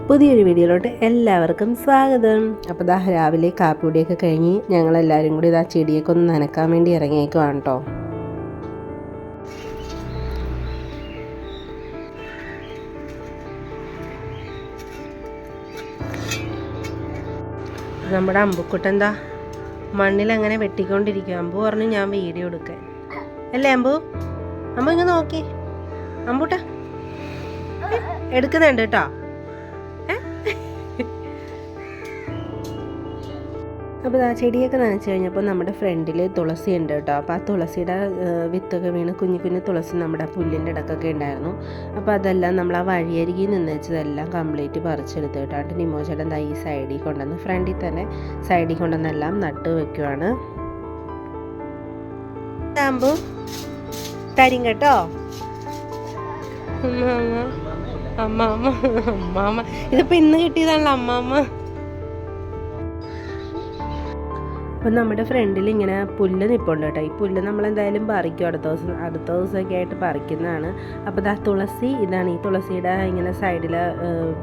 പുതിയൊരു വീഡിയോയിലോട്ട് എല്ലാവർക്കും സ്വാഗതം. അപ്പോൾ ദാ രാവിലെ കാപ്പിപ്പൊടിയൊക്കെ കഴിഞ്ഞ് ഞങ്ങളെല്ലാവരും കൂടി ഇതാ ചെടിയൊക്കെ ഒന്ന് നനക്കാൻ വേണ്ടി ഇറങ്ങിയേക്കുവാണ് കേട്ടോ. നമ്മുടെ അമ്പുക്കുട്ടെന്താ മണ്ണിലങ്ങനെ വെട്ടിക്കൊണ്ടിരിക്കും. അമ്പു പറഞ്ഞു ഞാൻ വീഡിയോ എടുക്കാൻ അല്ലേ അമ്പു? അമ്പു ഇങ്ങനെ നോക്കി അമ്പൂട്ട എടുക്കുന്നുണ്ട് കേട്ടോ. അപ്പോൾ ആ ചെടിയൊക്കെ നനച്ച് കഴിഞ്ഞപ്പോൾ നമ്മുടെ ഫ്രണ്ടിൽ തുളസി ഉണ്ട് കേട്ടോ. അപ്പോൾ ആ തുളസിയുടെ വിത്തൊക്കെ വീണ് കുഞ്ഞു കുഞ്ഞു തുളസി നമ്മുടെ പുല്ലിൻ്റെ ഇടക്കൊക്കെ ഉണ്ടായിരുന്നു. അപ്പോൾ അതെല്ലാം നമ്മൾ ആ വഴിയരികിൽ നിന്ന് വെച്ചതെല്ലാം കംപ്ലീറ്റ് പറിച്ചെടുത്ത് കേട്ടോ. എന്നിട്ട് നിമോചേട്ടൻ ഈ സൈഡിൽ കൊണ്ടുവന്ന് ഫ്രണ്ടിൽ തന്നെ സൈഡിൽ കൊണ്ടുവന്നെല്ലാം നട്ട് വെക്കുവാണ്. ആകുമ്പോൾ തരും കേട്ടോ. അമ്മാമ്മ അമ്മാമ്മ ഇതിപ്പോൾ ഇന്ന് കിട്ടിയതാണല്ലോ അമ്മാമ്മ. അപ്പം നമ്മുടെ ഫ്രണ്ടിൽ ഇങ്ങനെ പുല്ല് നിൽപ്പുണ്ട് കേട്ടോ. ഈ പുല്ല് നമ്മളെന്തായാലും പറിക്കും അടുത്ത ദിവസമൊക്കെ ആയിട്ട് പറിക്കുന്നതാണ്. അപ്പോൾ ഇതാ തുളസി ഇതാണ്. ഈ തുളസിയുടെ ഇങ്ങനെ സൈഡിൽ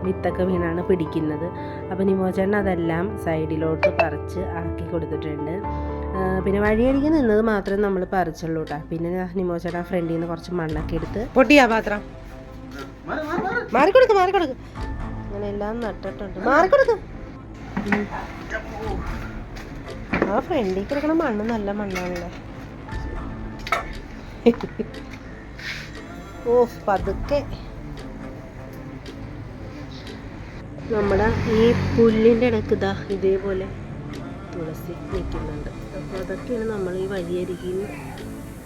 വിത്തൊക്കെ വീണാണ് പിടിക്കുന്നത്. അപ്പോൾ നിമോചേട്ടൻ അതെല്ലാം സൈഡിലോട്ട് പറിച്ച് ആക്കി കൊടുത്തിട്ടുണ്ട്. പിന്നെ വഴിയരികെ നിന്നത് മാത്രമേ നമ്മൾ പറിച്ചുള്ളൂ കേട്ടോ. പിന്നെ നിമോചേട്ടൻ ഫ്രണ്ടിൽ നിന്ന് കുറച്ച് മണ്ണൊക്കെ എടുത്ത് പൊട്ടിയാ പാത്രം മാറിക്കൊടുക്കും അങ്ങനെ എല്ലാം നട്ടിട്ടുണ്ട്. മാറിക്കൊടുക്കും. ആ ഫ്രണ്ടിൽ കിടക്കണ മണ്ണ് നല്ല മണ്ണാണല്ലേ. ഓ പതുക്കെ നമ്മുടെ ഈ പുല്ലിൻ്റെ ഇടയ്ക്ക് ഇതാ ഇതേപോലെ തുളസി നിൽക്കുന്നുണ്ട്. അപ്പോൾ അതൊക്കെയാണ് നമ്മൾ ഈ വഴിയരികിൽ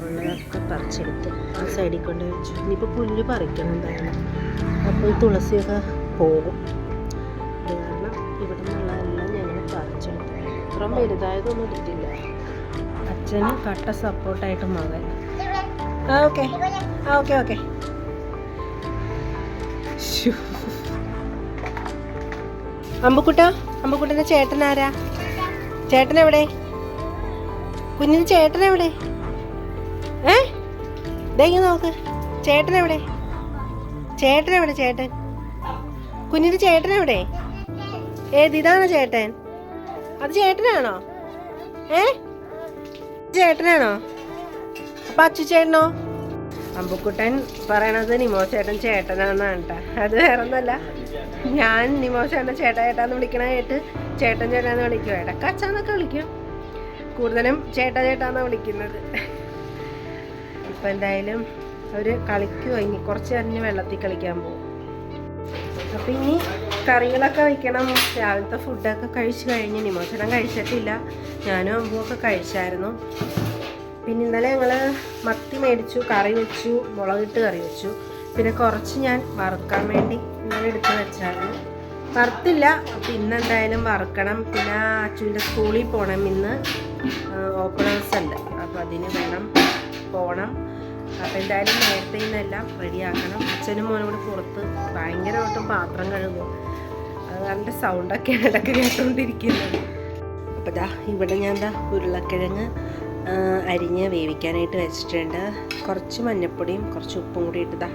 ഉള്ളതൊക്കെ പറിച്ചെടുത്ത് ആ സൈഡിൽ കൊണ്ട് വെച്ചു. ഇനിയിപ്പോൾ പുല്ല് പറിക്കണം എന്തായാലും. അപ്പോൾ ഈ തുളസിയൊക്കെ പോകും. അത് കാരണം ഇവിടെ നിന്നുള്ളതെല്ലാം ഞങ്ങൾ പറിച്ചെടുത്തു. അത്രയും വലുതായതൊന്നും എടുത്തില്ല. അച്ഛന് കട്ട സപ്പോർട്ടായിട്ട് മകൻ. Okay okay okay. അമ്പുക്കുട്ടൻ്റെ ചേട്ടൻ ആരാ? ചേട്ടൻ എവിടെ? കുഞ്ഞിന് ചേട്ടൻ എവിടെ? ഇതെങ്ങനെ നോക്ക്. ചേട്ടൻ എവിടെ? ചേട്ടൻ കുഞ്ഞിൻ്റെ ചേട്ടൻ എവിടെ? ഇതാണോ ചേട്ടൻ? അത് ചേട്ടനാണോ? ചേട്ടനാണോ? അപ്പം അച്ചുചേട്ടനോ? അമ്പുക്കുട്ടൻ പറയണത് നിമോചേട്ടൻ ചേട്ടനാണെന്നാണ് കേട്ടോ. അത് വേറെ ഒന്നല്ല, ഞാൻ നിമോചേട്ടനെ ചേട്ടാന്ന് വിളിക്കണായിട്ട് ചേട്ടനാന്ന് വിളിക്കും. ഇടയ്ക്ക് അച്ഛന്നൊക്കെ വിളിക്കും. കൂടുതലും ചേട്ടാന്നാണ് വിളിക്കുന്നത്. ഇപ്പം എന്തായാലും അവർ കളിക്കുമോ? ഇനി കുറച്ച് നേരം വെള്ളത്തിൽ കളിക്കാൻ പോകും. അപ്പം ഇനി കറികളൊക്കെ വയ്ക്കണം. രാവിലത്തെ ഫുഡൊക്കെ കഴിച്ച് കഴിഞ്ഞ് നിമോചനം കഴിച്ചിട്ടില്ല. ഞാനും അമ്പുമൊക്കെ കഴിച്ചായിരുന്നു. പിന്നെ ഇന്നലെ ഞങ്ങൾ മത്തി മേടിച്ചു, കറി വെച്ചു, മുളകിട്ട് കറി വെച്ചു. പിന്നെ കുറച്ച് ഞാൻ വറുക്കാൻ വേണ്ടി ഇന്നലെ എടുത്ത് വെച്ചായിരുന്നു. വറുത്തില്ല. അപ്പം ഇന്നെന്തായാലും വറുക്കണം. പിന്നെ അച്ഛൻ്റെ സ്കൂളിൽ പോകണം. ഇന്ന് ഓപ്പൺ ഹൗസ് ഉണ്ട്. അപ്പോൾ അതിന് വേണം പോകണം. അപ്പോൾ എന്തായാലും നേരത്തെ ഇന്നെല്ലാം റെഡിയാക്കണം. അച്ഛനും മോനും കൂടി പുറത്ത് ഭയങ്കരമായിട്ടും പാത്രം കഴുകും. അത് കാരണം സൗണ്ടൊക്കെയാണ് ഇടയ്ക്ക് കേട്ടുകൊണ്ടിരിക്കുന്നത്. അപ്പോൾ ഇവിടെ ഞാൻ ഉരുളക്കിഴങ്ങ് അരിഞ്ഞ് വേവിക്കാനായിട്ട് വെച്ചിട്ടുണ്ട്. കുറച്ച് മഞ്ഞൾപ്പൊടിയും കുറച്ച് ഉപ്പും കൂടി ഇട്ട്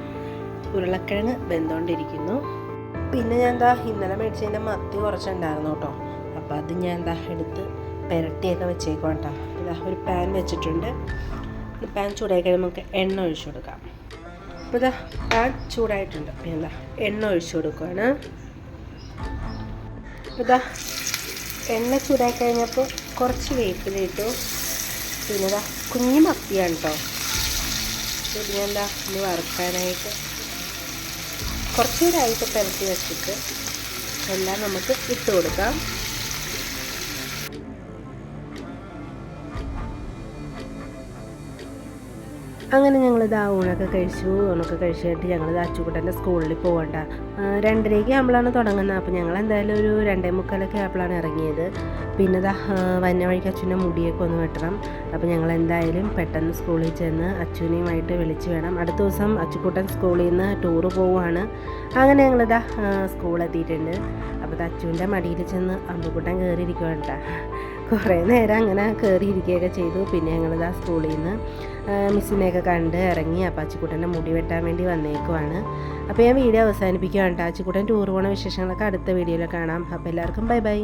ഉരുളക്കിഴങ്ങ് വെന്തുകൊണ്ടിരിക്കുന്നു. പിന്നെ ഞാൻ ഇന്നലെ മേടിച്ചതിൻ്റെ മത്തി കുറച്ചുണ്ടായിരുന്നു കേട്ടോ. അപ്പോൾ അത് ഞാൻ എടുത്ത് പുരട്ടിയൊക്കെ വെച്ചേക്കാം കേട്ടോ. ഒരു പാൻ വെച്ചിട്ടുണ്ട്. പാൻ ചൂടായി കഴിയുമ്പോൾ നമുക്ക് എണ്ണ ഒഴിച്ചു കൊടുക്കാം. അപ്പോൾ പാൻ ചൂടായിട്ടുണ്ട്. പിന്നെ എണ്ണ ഒഴിച്ചു കൊടുക്കുകയാണ്. അപ്പോൾ എണ്ണ ചൂടായി കഴിഞ്ഞപ്പോൾ കുറച്ച് വേപ്പിലിട്ടു. പിന്നെ കുഞ്ഞു മത്തിയാണ് കേട്ടോ. പിന്നെ ഇനി വറുക്കാനായിട്ട് കുറച്ച് നേരമായിട്ട് പുരട്ടി വെച്ചിട്ട് എല്ലാം നമുക്ക് ഇട്ട് കൊടുക്കാം. അങ്ങനെ ഞങ്ങളിത് ഊണൊക്കെ കഴിച്ചിട്ട് ഞങ്ങളിത് അച്ചുകുട്ടൻ്റെ സ്കൂളിൽ പോകണ്ട 2:30 ആകുമ്പോഴാണ് തുടങ്ങുന്നത്. അപ്പോൾ ഞങ്ങൾ എന്തായാലും ഒരു 2:45 ആയപ്പോഴാണ് ഇറങ്ങിയത്. പിന്നെ വന്ന വഴിക്ക് അച്ഛൻ്റെ മുടിയൊക്കെ ഒന്ന് വെട്ടണം. അപ്പോൾ ഞങ്ങൾ എന്തായാലും പെട്ടെന്ന് സ്കൂളിൽ ചെന്ന് അച്ഛനെയുമായിട്ട് വിളിച്ച് വേണം. അടുത്ത ദിവസം അച്ചുകുട്ടൻ സ്കൂളിൽ നിന്ന് ടൂറ് പോവുകയാണ്. അങ്ങനെ ഞങ്ങളിതാ സ്കൂളെത്തിയിട്ടുണ്ട്. അപ്പോൾ അച്ചുവിൻ്റെ മടിയിൽ ചെന്ന് അമ്പുക്കുട്ടൻ കയറിയിരിക്കുകയാണ് കേട്ടോ. കുറേ നേരം അങ്ങനെ കയറിയിരിക്കുകയൊക്കെ ചെയ്തു. പിന്നെ ഞങ്ങളിതാ സ്കൂളിൽ നിന്ന് മിസ്സിനെയൊക്കെ കണ്ട് ഇറങ്ങി. അപ്പോൾ അച്ചുകുട്ടൻ്റെ മുടി വെട്ടാൻ വേണ്ടി വന്നേക്കുവാണ്. അപ്പോൾ ഞാൻ വീഡിയോ അവസാനിപ്പിക്കുകയാണ് കേട്ടോ. അച്ചുകൂട്ടൻ ടൂർ പോണ വിശേഷങ്ങളൊക്കെ അടുത്ത വീഡിയോയിൽ കാണാം. അപ്പോൾ എല്ലാവർക്കും ബൈ ബൈ.